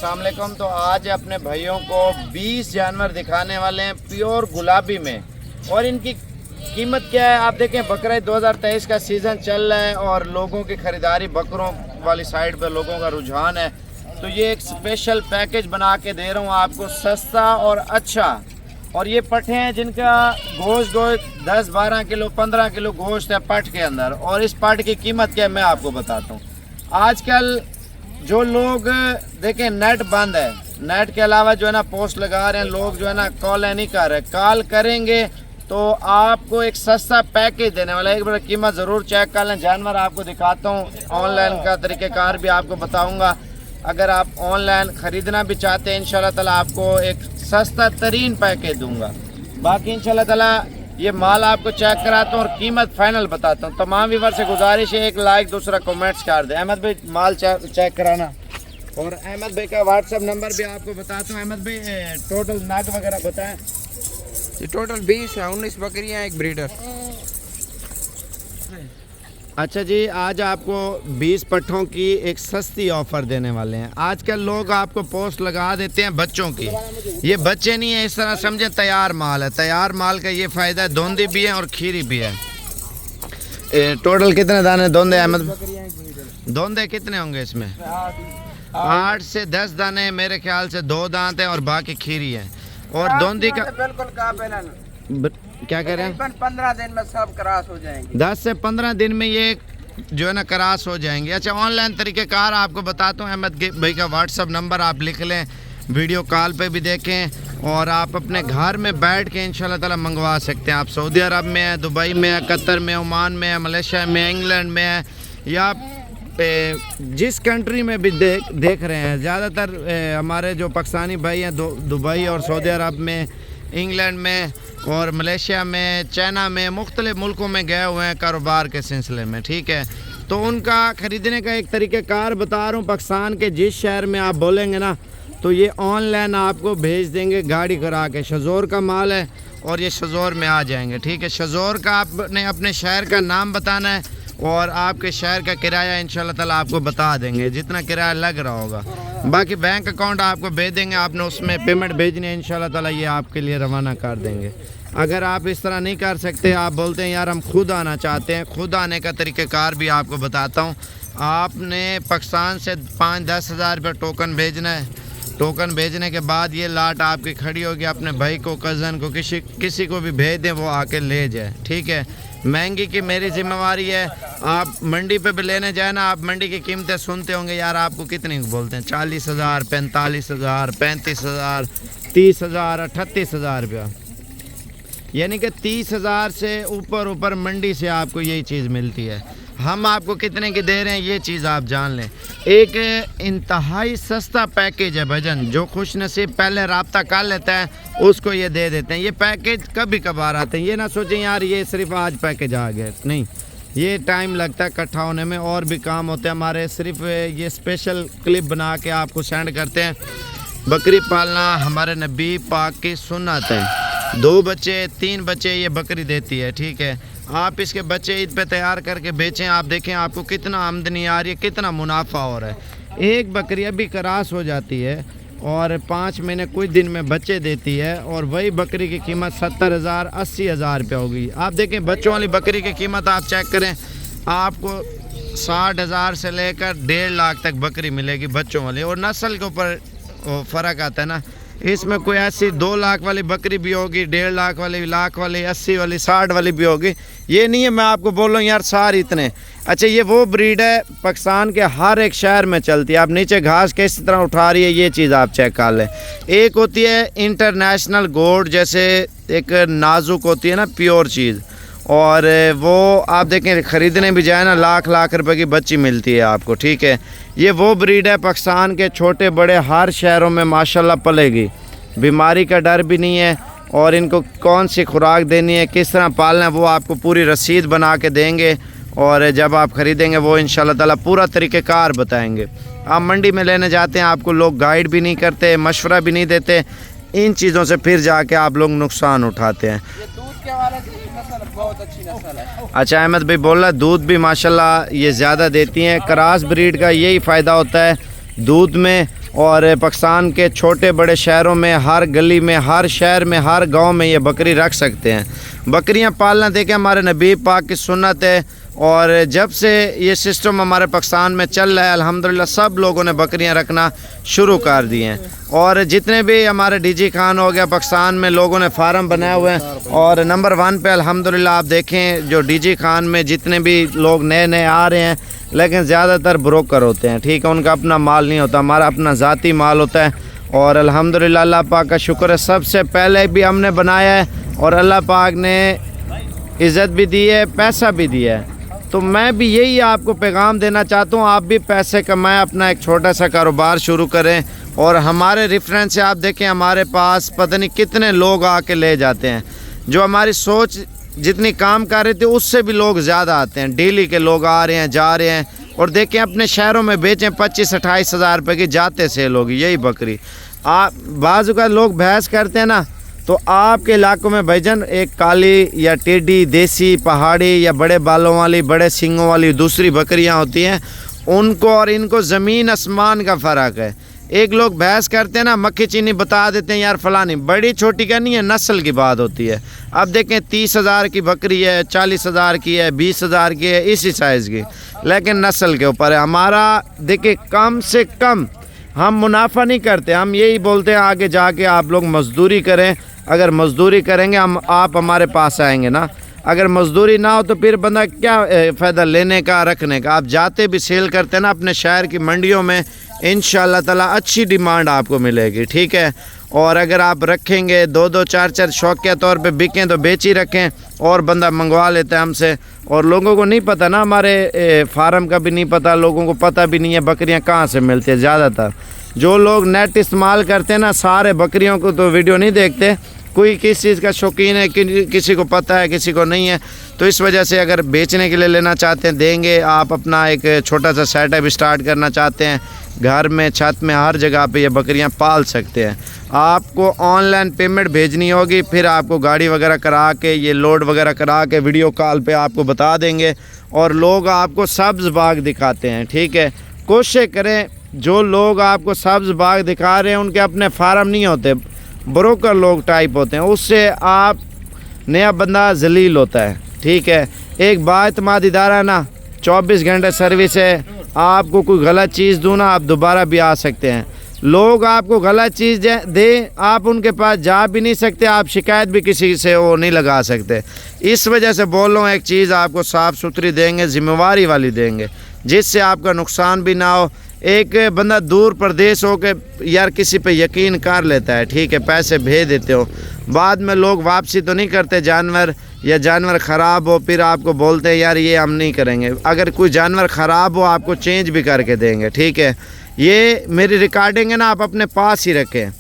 अस्सलाम वालेकुम। तो आज अपने भाइयों को 20 जानवर दिखाने वाले हैं प्योर गुलाबी में, और इनकी कीमत क्या है आप देखें। बकरीद 2023 का सीज़न चल रहा है और लोगों की ख़रीदारी बकरों वाली साइड पर लोगों का रुझान है, तो ये एक स्पेशल पैकेज बना के दे रहा हूँ आपको, सस्ता और अच्छा। और ये पट्ठे हैं जिनका गोश्त 10-12 किलो 15 किलो गोश्त है पट के अंदर। और इस पट की कीमत क्या है मैं आपको बताता हूँ। आजकल जो लोग देखें नेट बंद है, नेट के अलावा जो है ना पोस्ट लगा रहे हैं लोग, जो है ना कॉल नहीं कर रहे। कॉल करेंगे तो आपको एक सस्ता पैकेज देने वाला है। एक बार कीमत ज़रूर चेक कर लें। जानवर आपको दिखाता हूँ, ऑनलाइन का तरीक़ेकार भी आपको बताऊँगा। अगर आप ऑनलाइन ख़रीदना भी चाहते हैं इंशाल्लाह ताला आपको एक सस्ता तरीन पैकेज दूंगा। बाकी इंशाल्लाह ताला ये माल आपको चेक कराता हूँ और कीमत फाइनल बताता हूँ। तमाम व्यूअर से गुजारिश है, एक लाइक दूसरा कमेंट्स कर दे। अहमद भाई माल चेक कराना, और अहमद भाई का व्हाट्सअप नंबर भी आपको बताता हूँ। अहमद भाई टोटल नाग वगैरह बताएं। ये टोटल 20 है, 19 बकरियाँ, एक ब्रीडर। अच्छा जी, आज आपको 20 पट्ठों की एक सस्ती ऑफ़र देने वाले हैं। आजकल लोग आपको पोस्ट लगा देते हैं बच्चों की, ये बच्चे नहीं है, इस तरह समझें तैयार माल है। तैयार माल का ये फ़ायदा है, धोंदी भी है और खीरी भी है। टोटल कितने दाने धोंदे अहमद? धोंदे कितने होंगे इसमें? 8 से 10 दाने, मेरे ख्याल से 2 दांत हैं और बाकी खीरी है। और धोंदी का बिल्कुल क्या कह रहे हैं? 15 दिन में सब क्रॉस हो जाएंगे। 10 से 15 दिन में ये जो है ना क्रॉस हो जाएंगे। अच्छा, ऑनलाइन तरीक़ेकार आपको बताता हूँ। अहमद भाई का व्हाट्सअप नंबर आप लिख लें, वीडियो कॉल पे भी देखें, और आप अपने घर में बैठ के इंशाल्लाह ताला मंगवा सकते हैं। आप सऊदी अरब में है, दुबई में है, कतर में, ओमान में है, मलेशिया में, इंग्लैंड में है, या जिस कंट्री में भी देख रहे हैं। ज़्यादातर हमारे जो पाकिस्तानी भाई हैं दुबई और सऊदी अरब में, इंग्लैंड में और मलेशिया में, चाइना में, मुख्तलिफ मुल्कों में गए हुए हैं कारोबार के सिलसिले में, ठीक है। तो उनका ख़रीदने का एक तरीक़ेकार बता रहा हूँ। पाकिस्तान के जिस शहर में आप बोलेंगे ना, तो ये ऑनलाइन आपको भेज देंगे गाड़ी करा के। शज़ोर का माल है और ये शज़ोर में आ जाएंगे, ठीक है। शज़ोर का आपने अपने शहर का नाम बताना है और आपके शहर का किराया इंशाल्लाह ताला आपको बता देंगे, जितना किराया लग रहा होगा। बाकी बैंक अकाउंट आपको भेज देंगे, आपने उसमें पेमेंट भेजनी है, इंशाल्लाह ताला ये आपके लिए रवाना कर देंगे। अगर आप इस तरह नहीं कर सकते, आप बोलते हैं यार हम खुद आना चाहते हैं, खुद आने का तरीक़ेकार भी आपको बताता हूँ। आपने पाकिस्तान से 5-10 हज़ार रुपये टोकन भेजना है। टोकन भेजने के बाद ये लाट आपकी खड़ी होगी, अपने भाई को, कज़न को, किसी को भी भेज दें, वो आके ले जाए, ठीक है। महंगी की मेरी जिम्मेवारी है। आप मंडी पे भी लेने जाए ना, आप मंडी की कीमतें सुनते होंगे, यार आपको कितनी बोलते हैं? 40,000, 45,000, 35,000, 30,000, 38,000 रुपया, यानी कि 30,000 से ऊपर मंडी से आपको यही चीज़ मिलती है। हम आपको कितने की दे रहे हैं ये चीज़ आप जान लें। एक इंतहाई सस्ता पैकेज है भजन, जो खुश नसीब पहले रब्ता कर लेता है उसको ये दे देते हैं। ये पैकेज कभी कभार आते हैं, ये ना सोचें यार ये सिर्फ आज पैकेज आ गया, नहीं, ये टाइम लगता है इकट्ठा होने में, और भी काम होते हैं हमारे। सिर्फ ये स्पेशल क्लिप बना के आपको सेंड करते हैं। बकरी पालना हमारे नबी पाक की सुन्नत है। 2 बच्चे 3 बच्चे ये बकरी देती है, ठीक है। आप इसके बच्चे ईद पे तैयार करके बेचें, आप देखें आपको कितना आमदनी आ रही है, कितना मुनाफा हो रहा है। एक बकरी अभी क्रॉस हो जाती है और 5 महीने कुछ दिन में बच्चे देती है, और वही बकरी की कीमत 70,000 80,000 रुपये होगी। आप देखें बच्चों वाली बकरी की कीमत आप चेक करें, आपको 60,000 से लेकर 1.5 लाख तक बकरी मिलेगी बच्चों वाली। और नस्ल के ऊपर फ़र्क आता है ना, इसमें कोई ऐसी 2 लाख वाली बकरी भी होगी, 1.5 लाख वाली, लाख वाली, 80 वाली, 60 वाली भी होगी। ये नहीं है मैं आपको बोल रहा हूँ यार सारे इतने। अच्छा, ये वो ब्रीड है पाकिस्तान के हर एक शहर में चलती है। आप नीचे घास किस तरह उठा रही है ये चीज़ आप चेक कर लें। एक होती है इंटरनेशनल गोल्ड, जैसे एक नाजुक होती है ना प्योर चीज़, और वो आप देखें ख़रीदने भी जाए ना लाख रुपए की बच्ची मिलती है आपको, ठीक है। ये वो ब्रीड है पाकिस्तान के छोटे बड़े हर शहरों में माशाल्लाह पलेगी, बीमारी का डर भी नहीं है। और इनको कौन सी खुराक देनी है, किस तरह पालना है, वो आपको पूरी रसीद बना के देंगे, और जब आप ख़रीदेंगे वो इंशाल्लाह ताला पूरा तरीक़ेकार बताएंगे। आप मंडी में लेने जाते हैं, आपको लोग गाइड भी नहीं करते, मशवरा भी नहीं देते, इन चीज़ों से फिर जाके आप लोग नुकसान उठाते हैं। बहुत अच्छी नस्ल है। अच्छा, अहमद भाई बोल रहा दूध भी माशाल्लाह ये ज़्यादा देती हैं। क्रॉस ब्रीड का यही फ़ायदा होता है दूध में, और पाकिस्तान के छोटे बड़े शहरों में, हर गली में, हर शहर में, हर गांव में ये बकरी रख सकते हैं। बकरियां पालना देखें हमारे नबी पाक की सुन्नत है, और जब से ये सिस्टम हमारे पाकिस्तान में चल रहा है अल्हम्दुलिल्लाह सब लोगों ने बकरियां रखना शुरू कर दी हैं। और जितने भी हमारे डीजी खान हो गया, पाकिस्तान में लोगों ने फार्म बनाए हुए हैं, और नंबर 1 पे अल्हम्दुलिल्लाह आप देखें जो डीजी खान में जितने भी लोग नए नए आ रहे हैं, लेकिन ज़्यादातर ब्रोकर होते हैं, ठीक है, उनका अपना माल नहीं होता, हमारा अपना ज़ाती माल होता है। और अल्हम्दुलिल्लाह अल्लाह पाक का शुक्र है, सबसे पहले भी हमने बनाया है और अल्लाह पाक ने इज़्ज़त भी दी है, पैसा भी दिया है। तो मैं भी यही आपको पैगाम देना चाहता हूँ, आप भी पैसे कमाएं, अपना एक छोटा सा कारोबार शुरू करें। और हमारे रेफरेंस से आप देखें हमारे पास पता नहीं कितने लोग आके ले जाते हैं, जो हमारी सोच जितनी काम कर रहे थे उससे भी लोग ज़्यादा आते हैं, डेली के लोग आ रहे हैं, जा रहे हैं। और देखें अपने शहरों में बेचें 25-28 हज़ार रुपये की जाते सेल होगी यही बकरी। आप बाज़ का लोग बहस करते हैं ना, तो आपके इलाकों में भाईजान एक काली या टेढ़ी, देसी, पहाड़ी या बड़े बालों वाली, बड़े सींगों वाली दूसरी बकरियां होती हैं, उनको और इनको ज़मीन आसमान का फ़र्क है। एक लोग बहस करते हैं ना, मक्खी चीनी बता देते हैं यार फलानी, बड़ी छोटी का नहीं है, नस्ल की बात होती है। अब देखें 30 हज़ार की बकरी है, 40 हज़ार की है, 20 हज़ार की है, इसी साइज़ की, लेकिन नस्ल के ऊपर है। हमारा देखिए कम से कम हम मुनाफा नहीं करते, हम यही बोलते हैं आगे जाके आप लोग मजदूरी करें। अगर मजदूरी करेंगे आप हमारे पास आएंगे ना, अगर मजदूरी ना हो तो फिर बंदा क्या फ़ायदा लेने का, रखने का। आप जाते भी सेल करते हैं ना अपने शहर की मंडियों में, इंशाअल्लाह ताला अच्छी डिमांड आपको मिलेगी, ठीक है। और अगर आप रखेंगे 2-2, 4-4 शौकिया तौर पे बिकें तो बेच ही रखें, और बंदा मंगवा लेता है हमसे। और लोगों को नहीं पता ना, हमारे फार्म का भी नहीं पता, लोगों को पता भी नहीं है बकरियां कहाँ से मिलती है। ज़्यादातर जो लोग नेट इस्तेमाल करते हैं ना, सारे बकरियों को तो वीडियो नहीं देखते, कोई किस चीज़ का शौकीन है, किसी को पता है, किसी को नहीं है। तो इस वजह से अगर बेचने के लिए लेना चाहते हैं देंगे, आप अपना एक छोटा सा सेटअप स्टार्ट करना चाहते हैं, घर में, छत में, हर जगह पे ये बकरियां पाल सकते हैं। आपको ऑनलाइन पेमेंट भेजनी होगी, फिर आपको गाड़ी वगैरह करा के, ये लोड वगैरह करा के वीडियो कॉल पे आपको बता देंगे, और लोग आपको सब्ज़ बाग दिखाते हैं, ठीक है। कोशिश करें जो लोग आपको सब्ज़ बाग दिखा रहे हैं उनके अपने फार्म नहीं होते, ब्रोकर लोग टाइप होते हैं, उससे आप नया बंदा जलील होता है, ठीक है। एक बाएतमाद इदारा है ना, 24 घंटे सर्विस है, आपको कोई गलत चीज़ दूँ ना आप दोबारा भी आ सकते हैं। लोग आपको गलत चीज़ दे, आप उनके पास जा भी नहीं सकते, आप शिकायत भी किसी से वो नहीं लगा सकते। इस वजह से बोल रहा हूँ एक चीज़ आपको साफ़ सुथरी देंगे, ज़िम्मेवारी वाली देंगे, जिससे आपका नुकसान भी ना हो। एक बंदा दूर प्रदेश हो के यार किसी पे यकीन कर लेता है, ठीक है, पैसे भेज देते हो, बाद में लोग वापसी तो नहीं करते जानवर, या जानवर ख़राब हो फिर आपको बोलते हैं यार ये हम नहीं करेंगे। अगर कोई जानवर ख़राब हो आपको चेंज भी करके देंगे, ठीक है। ये मेरी रिकॉर्डिंग है ना, आप अपने पास ही रखें।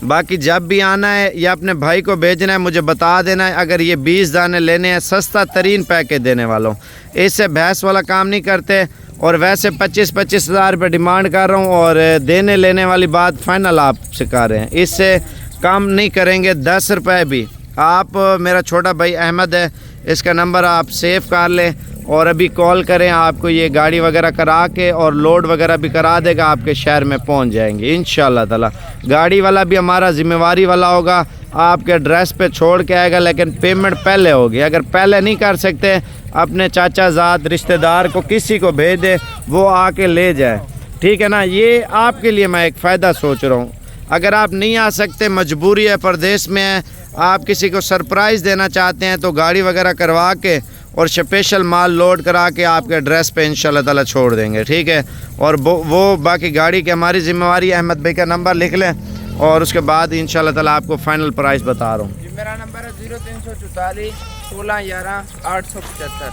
बाकी जब भी आना है या अपने भाई को भेजना है मुझे बता देना है। अगर ये 20 दाने लेने हैं, सस्ता तरीन पैकेज देने वालों, इससे बहस वाला काम नहीं करते। और वैसे 25-25 हज़ार रुपये डिमांड कर रहा हूँ, और देने लेने वाली बात फाइनल आपसे कर रहे हैं, इससे कम नहीं करेंगे 10 रुपये भी। आप मेरा छोटा भाई अहमद है, इसका नंबर आप सेव कर लें और अभी कॉल करें, आपको ये गाड़ी वगैरह करा के और लोड वगैरह भी करा देगा, आपके शहर में पहुंच जाएंगे इंशाल्लाह ताला। गाड़ी वाला भी हमारा ज़िम्मेवारी वाला होगा, आपके एड्रेस पे छोड़ के आएगा, लेकिन पेमेंट पहले होगी। अगर पहले नहीं कर सकते, अपने चाचा ज़ात रिश्तेदार को किसी को भेज दे, वो आके ले जाए, ठीक है ना। ये आपके लिए मैं एक फ़ायदा सोच रहा हूँ। अगर आप नहीं आ सकते, मजबूरी है, परदेश में है, आप किसी को सरप्राइज़ देना चाहते हैं, तो गाड़ी वगैरह करवा के और स्पेशल माल लोड करा के आपके एड्रेस पे इंशाल्लाह ताला छोड़ देंगे, ठीक है। और वो बाकी गाड़ी की हमारी ज़िम्मेवारी है। अहमद भाई का नंबर लिख लें और उसके बाद इंशाल्लाह ताला आपको फ़ाइनल प्राइस बता रहा हूँ। मेरा नंबर है 0344 16 11 875।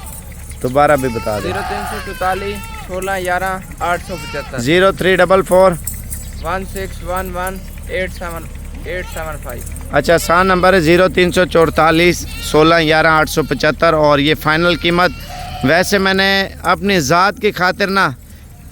दोबारा भी बता दें। 0344 16 11 875। 0344 1611 875। अच्छा, आसान नंबर है 0344 16 11 875। और ये फ़ाइनल कीमत, वैसे मैंने अपनी ज़ात की खातिर ना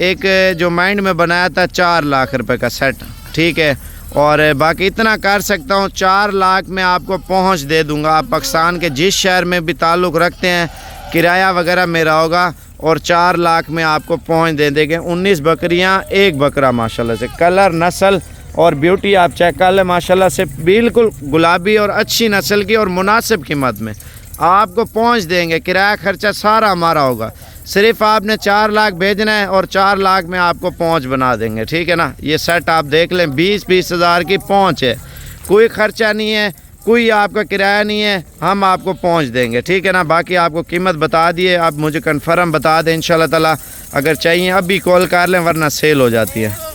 एक जो माइंड में बनाया था 4 लाख रुपए का सेट, ठीक है। और बाकी इतना कर सकता हूँ, 4 लाख में आपको पहुँच दे दूँगा। आप पाकिस्तान के जिस शहर में भी ताल्लुक़ रखते हैं, किराया वगैरह मेरा होगा, और 4 लाख में आपको पहुँच दे देंगे। 19 बकरियाँ, एक बकरा माशाल्लाह से, कलर नस्ल और ब्यूटी आप चेक कर लें माशाल्लाह से, बिल्कुल गुलाबी और अच्छी नस्ल की और मुनासिब कीमत में आपको पहुंच देंगे। किराया खर्चा सारा हमारा होगा, सिर्फ आपने 4 लाख भेजना है और 4 लाख में आपको पहुंच बना देंगे, ठीक है ना। ये सेट आप देख लें, 20-20 हज़ार की पहुंच है, कोई खर्चा नहीं है, कोई आपका किराया नहीं है, हम आपको पहुंच देंगे, ठीक है ना। बाकी आपको कीमत बता दिए, आप मुझे कन्फर्म बता दें इंशाल्लाह ताला। अगर चाहिए अभी कॉल कर लें, वरना सेल हो जाती है।